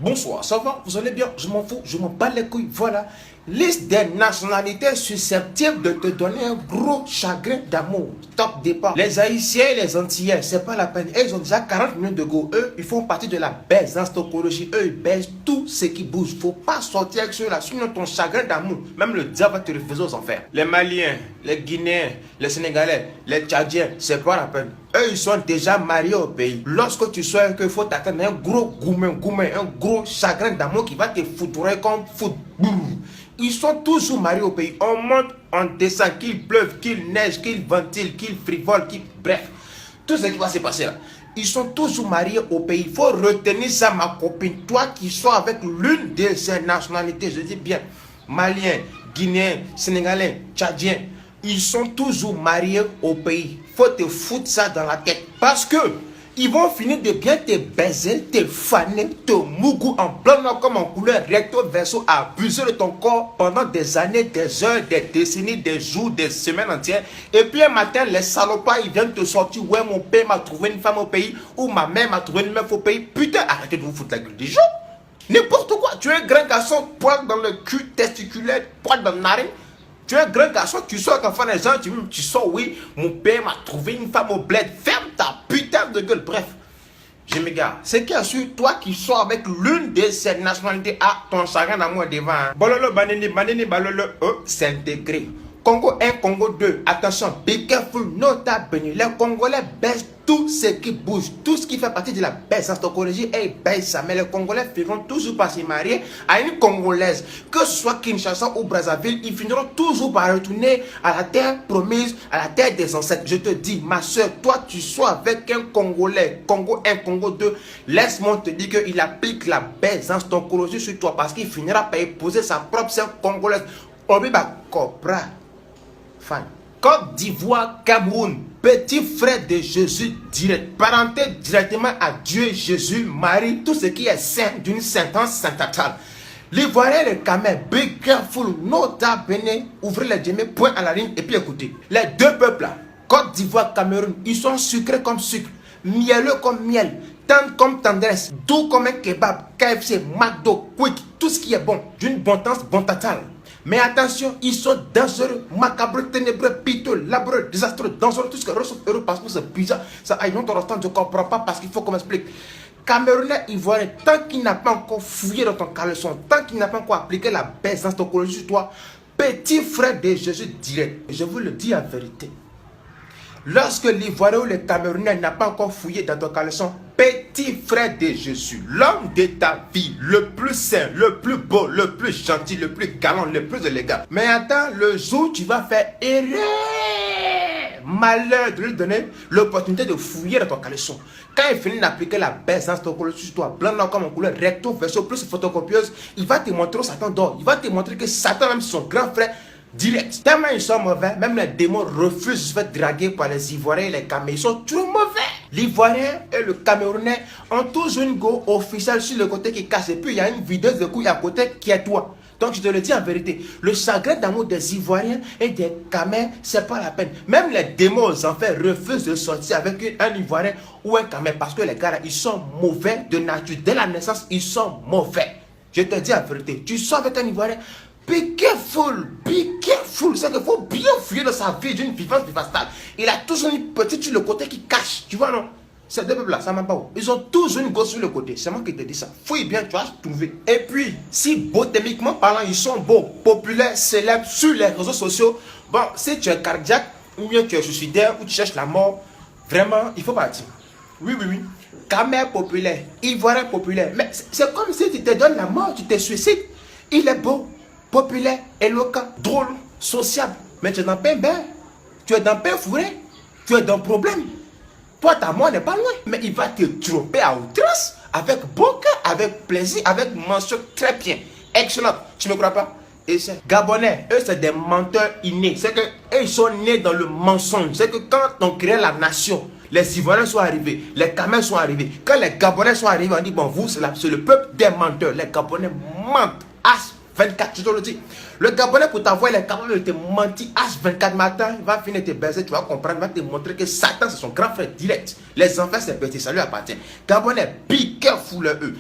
Bonsoir, ça va? Vous allez bien? Je m'en fous, je m'en bats les couilles. Voilà. Liste des nationalités susceptibles de te donner un gros chagrin d'amour. Top départ. Les Haïtiens et les Antillais, c'est pas la peine. Ils ont déjà 40 millions de go. Eux, ils font partie de la baisse en stockologie. Eux, ils baissent tout ce qui bouge. Faut pas sortir avec ceux-là. Sinon, ton chagrin d'amour, même le diable va te refuser aux enfers. Les Maliens, les Guinéens, les Sénégalais, les Tchadiens, c'est pas la peine. Eux, ils sont déjà mariés au pays. Lorsque tu sois qu'il faut t'attendre un gros gourmet, un gros chagrin d'amour qui va te foutrer comme foot. Ils sont toujours mariés au pays. On monte, on descend, qu'il pleuve, qu'il neige, qu'il ventile, qu'il frivole, bref. Tout ce qui va se passer là. Ils sont toujours mariés au pays. Il faut retenir ça, ma copine. Toi qui sois avec l'une de ces nationalités, je dis bien, Maliens, Guinéens, Sénégalais, Tchadiens, ils sont toujours mariés au pays. Faut te foutre ça dans la tête. Parce que ils vont finir de bien te baiser, te faner, te mougou en blanc comme en couleur recto verso, abuser de ton corps pendant des années, des heures, des décennies, des jours, des semaines entières. Et puis un matin, les salopards, ils viennent te sortir. Ouais, mon père m'a trouvé une femme au pays, ou ma mère m'a trouvé une meuf au pays. Putain, arrêtez de vous foutre la gueule des gens. N'importe quoi. Tu es un grand garçon, poil dans le cul testiculaire, poil dans le narine. Tu es un grand garçon, tu sors quand enfin les gens, tu sors, oui, mon père m'a trouvé une femme au bled. Ferme ta putain de gueule. Bref, je m'égare. C'est qui assure, toi qui sors avec l'une de ces nationalités, ton chagrin d'amour devant. Bololo, banini, balolo, s'intégrer. Congo 1, Congo 2, attention, be careful, nota béni. Les Congolais baissent tout ce qui bouge, tout ce qui fait partie de la baisse en stockologie, et ils baissent ça. Mais les Congolais finiront toujours par se marier à une Congolaise. Que ce soit Kinshasa ou Brazzaville, ils finiront toujours par retourner à la terre promise, à la terre des ancêtres. Je te dis, ma soeur, toi tu sois avec un Congolais, Congo 1, Congo 2, laisse-moi te dire qu'il applique la baisse en stockologie sur toi parce qu'il finira par épouser sa propre sœur congolaise. Obiba Cobra. Fan. Côte d'Ivoire, Cameroun, petit frère de Jésus direct, parenté directement à Dieu, Jésus, Marie, tout ce qui est saint d'une sentence saintatale. L'Ivoirien et le Cameroun, be careful, nota bene, ouvrez les guillemets, point à la ligne et puis écoutez. Les deux peuples là, Côte d'Ivoire, Cameroun, ils sont sucrés comme sucre, mielleux comme miel, tendre comme tendresse, doux comme un kebab, KFC, McDo, Quick, tout ce qui est bon, d'une bontance bontatale. Mais attention, ils sont dangereux, macabreux, ténébreux, piteux, labreux, désastreux, dangereux, tout ce que ressource euro parce que c'est bizarre. Ça a une autre instant, je ne comprends pas parce qu'il faut qu'on m'explique. Camerounais, Ivoirien, tant qu'il n'a pas encore fouillé dans ton caleçon, tant qu'il n'a pas encore appliqué la baisse dans ton collège sur toi, petit frère de Jésus direct, je vous le dis en vérité. Lorsque l'Ivoirien ou le Camerounais n'a pas encore fouillé dans ton caleçon, petit frère de Jésus, l'homme de ta vie, le plus saint, le plus beau, le plus gentil, le plus galant, le plus élégant. Mais attends, le jour où tu vas faire erreur, malheur de lui donner l'opportunité de fouiller dans ton caleçon. Quand il finit d'appliquer la baisse dans ton collège sur toi, blanc comme en couleur recto verso plus photocopieuse, il va te montrer où Satan dort. Il va te montrer que Satan, même son grand frère, direct. Tellement ils sont mauvais, même les démons refusent de se faire draguer par les Ivoiriens et les Camerounais. Ils sont trop mauvais. L'Ivoirien et le Camerounais ont toujours une go officielle sur le côté qui casse. Et puis il y a une vidéo de couille à côté qui est toi. Donc je te le dis en vérité, le chagrin d'amour des Ivoiriens et des Camerounais, c'est pas la peine. Même les démons aux enfers refusent de sortir avec un Ivoirien ou un Camerounais parce que les gars là, ils sont mauvais de nature. Dès la naissance, ils sont mauvais. Je te dis en vérité, tu sors avec un Ivoirien, be careful, c'est qu'il faut bien fouiller dans sa vie d'une vivance vivastale. Il a toujours une petite sur le côté qui cache, tu vois non? Ces deux peuples là, ça m'a pas où. Ils ont toujours une gosse sur le côté, c'est moi qui te dis ça. Fouille bien, tu vas trouver. Et puis, si botaniquement parlant, ils sont beaux, populaires, célèbres sur les réseaux sociaux, bon, si tu es cardiaque, ou bien tu es suicidaire, ou tu cherches la mort, vraiment, il faut partir. Oui. Cameroun populaire, Ivoirien populaire, mais c'est comme si tu te donnes la mort, tu te suicides. Il est beau, populaire, éloquent, drôle, sociable. Mais tu es dans pain bain, tu es dans pain fourré, tu es dans problème. Toi, ta mort n'est pas loin, mais il va te tromper à outrance, avec bon cœur, avec plaisir, avec mention très bien. Excellent. Tu ne me crois pas? Et c'est Gabonais, eux c'est des menteurs innés. C'est que eux ils sont nés dans le mensonge. C'est que quand on crée la nation, les Ivoiriens sont arrivés, les Camerounais sont arrivés. Quand les Gabonais sont arrivés, on dit bon, vous c'est le peuple des menteurs. Les Gabonais mentent. H24, je te le dis. Le Gabonais, pour t'avoir, il est capable de te mentir H24 matin. Il va finir te baiser, tu vas comprendre. Il va te montrer que Satan, c'est son grand frère direct. Les enfants, c'est petit, ça lui appartient. Gabonais, be careful eux.